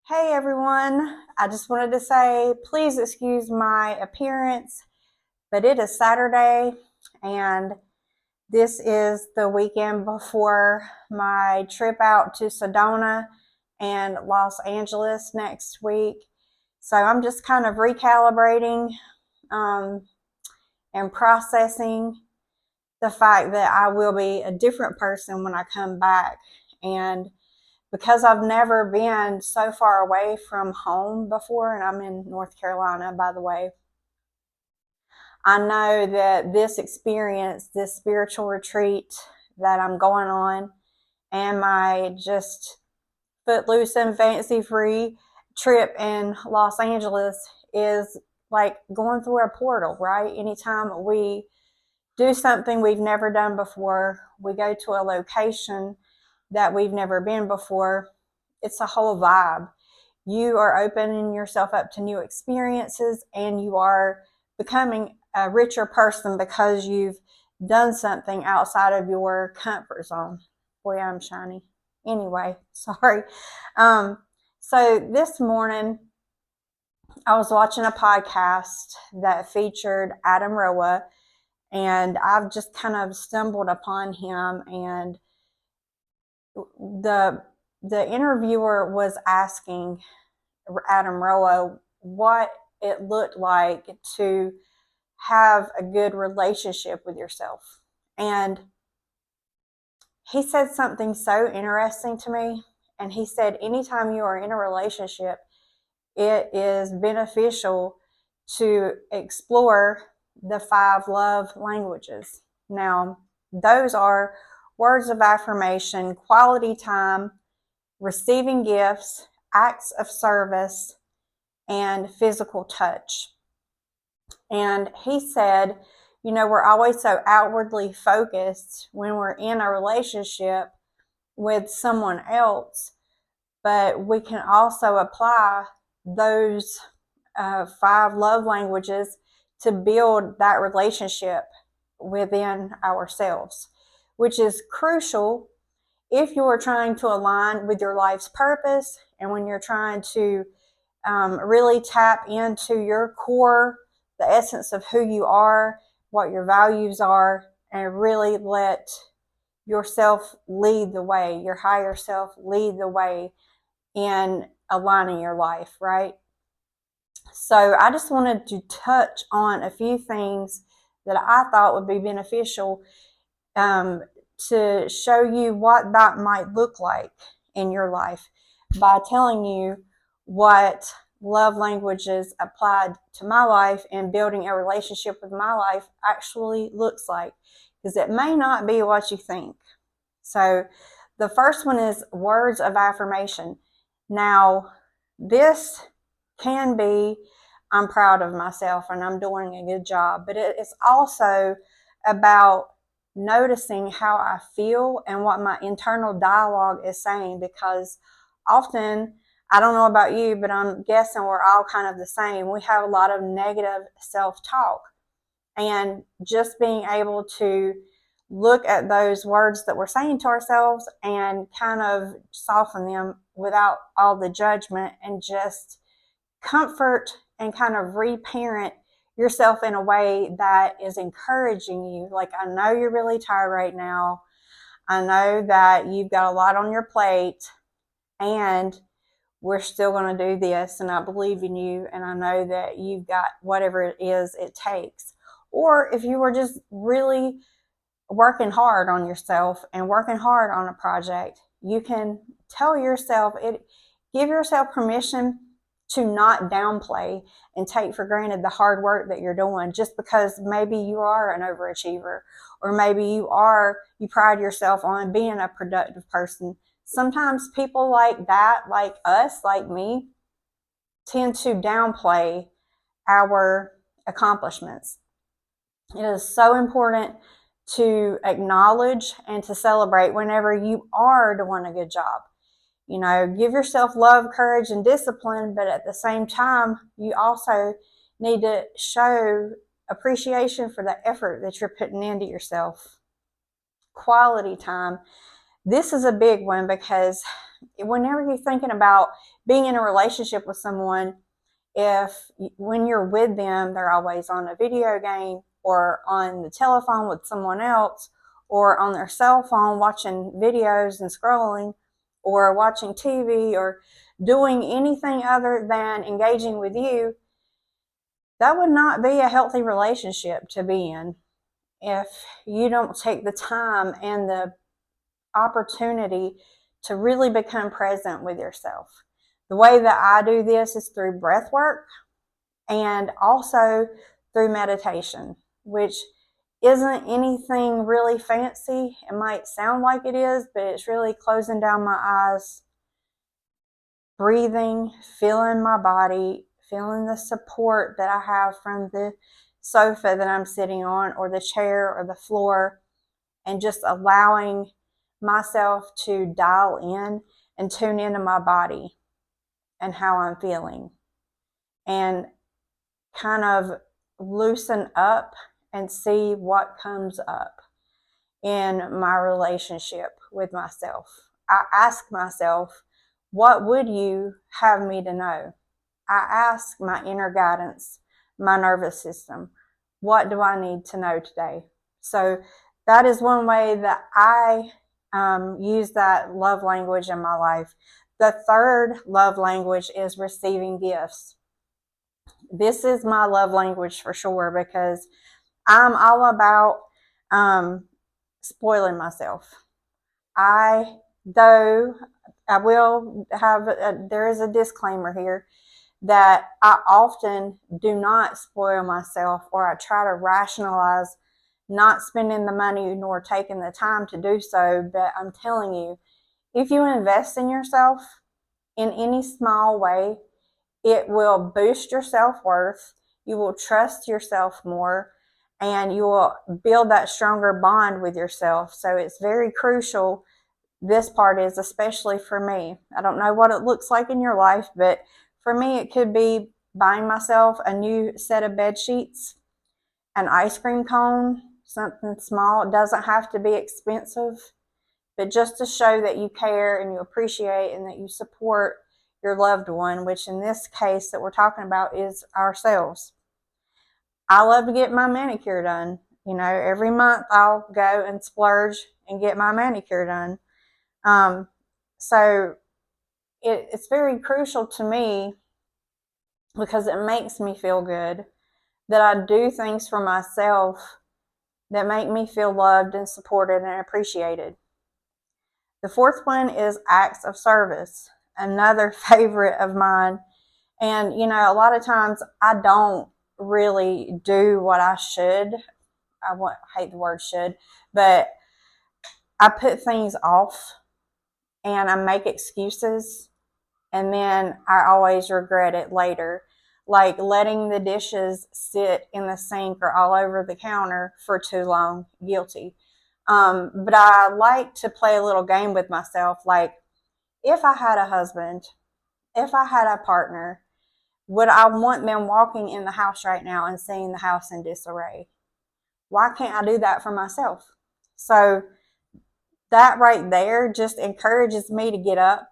Hey everyone, I just wanted to say please excuse my appearance, but it is Saturday and this is the weekend before my trip out to Sedona and Los Angeles next week. So I'm just kind of recalibrating um, and processing the fact that I will be a different person when I come back. And because I've never been so far away from home before, and I'm in North Carolina, by the way, I know that this experience, this spiritual retreat that I'm going on, and my just footloose and fancy free trip in Los Angeles is like going through a portal, right? Anytime we do something we've never done before, we go to a location that we've never been before, it's a whole vibe. You are opening yourself up to new experiences and you are becoming a richer person because you've done something outside of your comfort zone. Boy, I'm shiny. Anyway, sorry. Um, so this morning, I was watching a podcast that featured Adam Roa, and I've just kind of stumbled upon him, and the the interviewer was asking Adam Roa what it looked like to have a good relationship with yourself. And he said something so interesting to me. And he said, anytime you are in a relationship, it is beneficial to explore the 5 love languages. Now, those are words of affirmation, quality time, receiving gifts, acts of service, and physical touch. And he said, we're always so outwardly focused when we're in a relationship with someone else, but we can also apply those 5 love languages to build that relationship within ourselves, which is crucial if you're trying to align with your life's purpose and when you're trying to really tap into your core, the essence of who you are, what your values are, and really let yourself lead the way, your higher self lead the way in aligning your life, right? So I just wanted to touch on a few things that I thought would be beneficial um, to show you what that might look like in your life by telling you what love languages applied to my life and building a relationship with my life actually looks like, because it may not be what you think. So the first one is words of affirmation. Now, this can be, I'm proud of myself and I'm doing a good job, but it's also about noticing how I feel and what my internal dialogue is saying, because often, I don't know about you, but I'm guessing we're all kind of the same. We have a lot of negative self-talk, and just being able to look at those words that we're saying to ourselves and kind of soften them without all the judgment and just comfort and kind of reparent yourself in a way that is encouraging you. Like, I know you're really tired right now. I know that you've got a lot on your plate, and we're still going to do this, and I believe in you, and I know that you've got whatever it is it takes. Or if you were just really working hard on yourself and working hard on a project, you can tell yourself it, give yourself permission to not downplay and take for granted the hard work that you're doing, just because maybe you are an overachiever, or maybe you pride yourself on being a productive person. Sometimes people like that, like us, like me, tend to downplay our accomplishments. It is so important to acknowledge and to celebrate whenever you are doing a good job. Give yourself love, courage, and discipline, but at the same time, you also need to show appreciation for the effort that you're putting into yourself. Quality time. This is a big one because whenever you're thinking about being in a relationship with someone, if when you're with them, they're always on a video game or on the telephone with someone else or on their cell phone watching videos and scrolling or watching TV or doing anything other than engaging with you, that would not be a healthy relationship to be in if you don't take the time and the opportunity to really become present with yourself. The way that I do this is through breath work and also through meditation, which isn't anything really fancy. It might sound like it is, but it's really closing down my eyes, breathing, feeling my body, feeling the support that I have from the sofa that I'm sitting on or the chair or the floor, and just allowing myself to dial in and tune into my body and how I'm feeling and kind of loosen up and see what comes up in my relationship with myself. I ask myself, what would you have me to know? I ask my inner guidance, my nervous system, what do I need to know today? So that is one way that I use that love language in my life. The third love language is receiving gifts. This is my love language for sure because I'm all about spoiling myself. Though I will have, there is a disclaimer here that I often do not spoil myself, or I try to rationalize not spending the money nor taking the time to do so. But I'm telling you, if you invest in yourself in any small way, it will boost your self-worth. You will trust yourself more and you will build that stronger bond with yourself. So it's very crucial. This part is especially for me. I don't know what it looks like in your life, but for me, it could be buying myself a new set of bed sheets, an ice cream cone, something small. It doesn't have to be expensive, but just to show that you care and you appreciate and that you support your loved one, which in this case that we're talking about is ourselves. I love to get my manicure done. You know, every month I'll go and splurge and get my manicure done. So it's very crucial to me because it makes me feel good that I do things for myself that make me feel loved and supported and appreciated. The fourth one is acts of service, another favorite of mine. And, you know, a lot of times I don't really do what I should. I hate the word should, but I put things off and I make excuses, and then I always regret it later. Like letting the dishes sit in the sink or all over the counter for too long, guilty. But I like to play a little game with myself. Like, if I had a husband, if I had a partner, would I want them walking in the house right now and seeing the house in disarray? Why can't I do that for myself? So that right there just encourages me to get up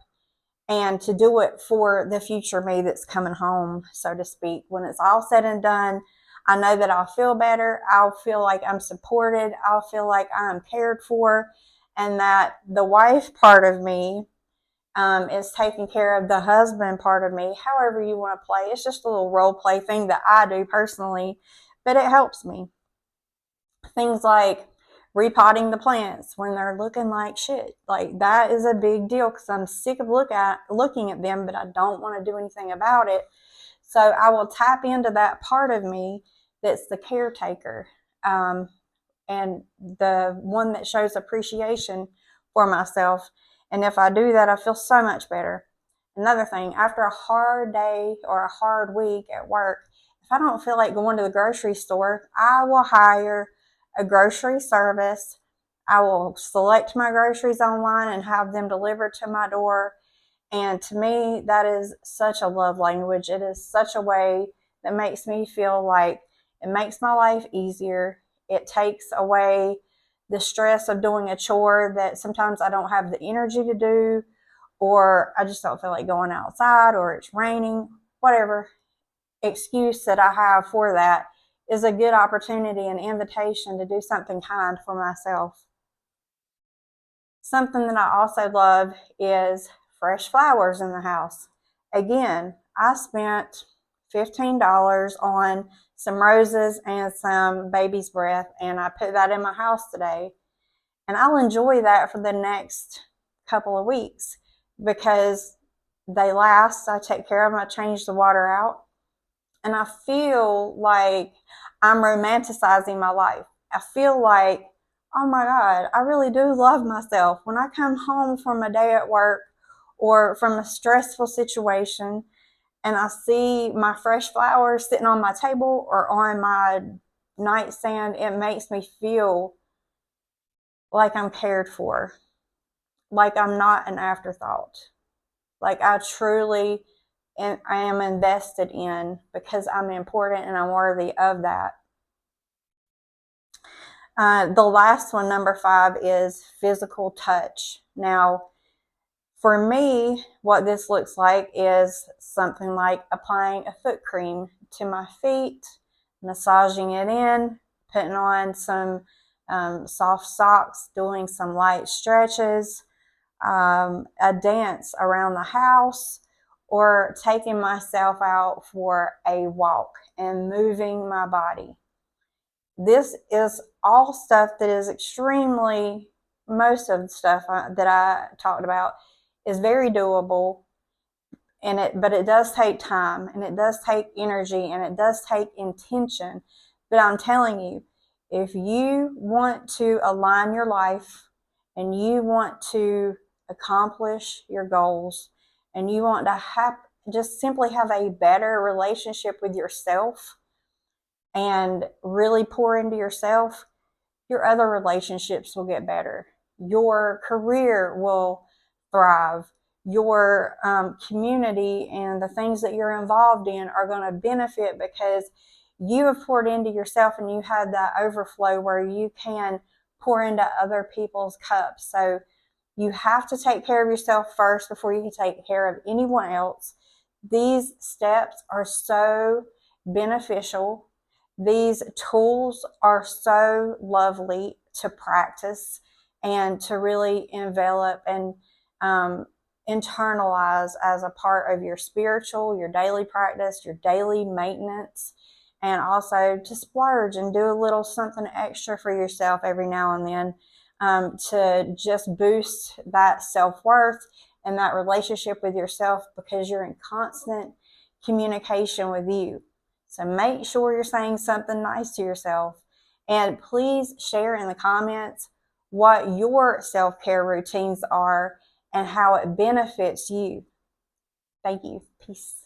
and to do it for the future me that's coming home, so to speak. When it's all said and done, I know that I'll feel better. I'll feel like I'm supported. I'll feel like I'm cared for, and that the wife part of me is taking care of the husband part of me, however you want to play. It's just a little role play thing that I do personally, but it helps me. Things like repotting the plants when they're looking like shit. Like, that is a big deal because I'm sick of looking at them, but I don't want to do anything about it. So I will tap into that part of me that's the caretaker, and the one that shows appreciation for myself. And if I do that, I feel so much better. Another thing, after a hard day or a hard week at work, if I don't feel like going to the grocery store, I will hire a grocery service. I will select my groceries online and have them delivered to my door. And to me, that is such a love language. It is such a way that makes me feel like it makes my life easier. It takes away the stress of doing a chore that sometimes I don't have the energy to do, or I just don't feel like going outside, or it's raining, whatever excuse that I have for that is a good opportunity and invitation to do something kind for myself. Something that I also love is fresh flowers in the house. Again, I spent $15 on some roses and some baby's breath, and I put that in my house today. And I'll enjoy that for the next couple of weeks because they last. I take care of them, I change the water out, and I feel like I'm romanticizing my life. I feel like, oh my God, I really do love myself. When I come home from a day at work or from a stressful situation and I see my fresh flowers sitting on my table or on my nightstand, it makes me feel like I'm cared for, like I'm not an afterthought, like I truly I am invested in because I'm important and I'm worthy of that. The last one, number 5, is physical touch. Now, for me, what this looks like is something like applying a foot cream to my feet, massaging it in, putting on some soft socks, doing some light stretches, a dance around the house, or taking myself out for a walk and moving my body. This is all stuff that is extremely, most of the stuff that I talked about is very doable, but it does take time, and it does take energy, and it does take intention. But I'm telling you, if you want to align your life and you want to accomplish your goals and you want to just simply have a better relationship with yourself and really pour into yourself, your other relationships will get better. Your career will thrive. Your community and the things that you're involved in are going to benefit because you have poured into yourself and you had that overflow where you can pour into other people's cups. So you have to take care of yourself first before you can take care of anyone else. These steps are so beneficial. These tools are so lovely to practice and to really envelop and internalize as a part of your spiritual, your daily practice, your daily maintenance, and also to splurge and do a little something extra for yourself every now and then to just boost that self-worth and that relationship with yourself because you're in constant communication with you. So make sure you're saying something nice to yourself. And please share in the comments what your self-care routines are and how it benefits you. Thank you. Peace.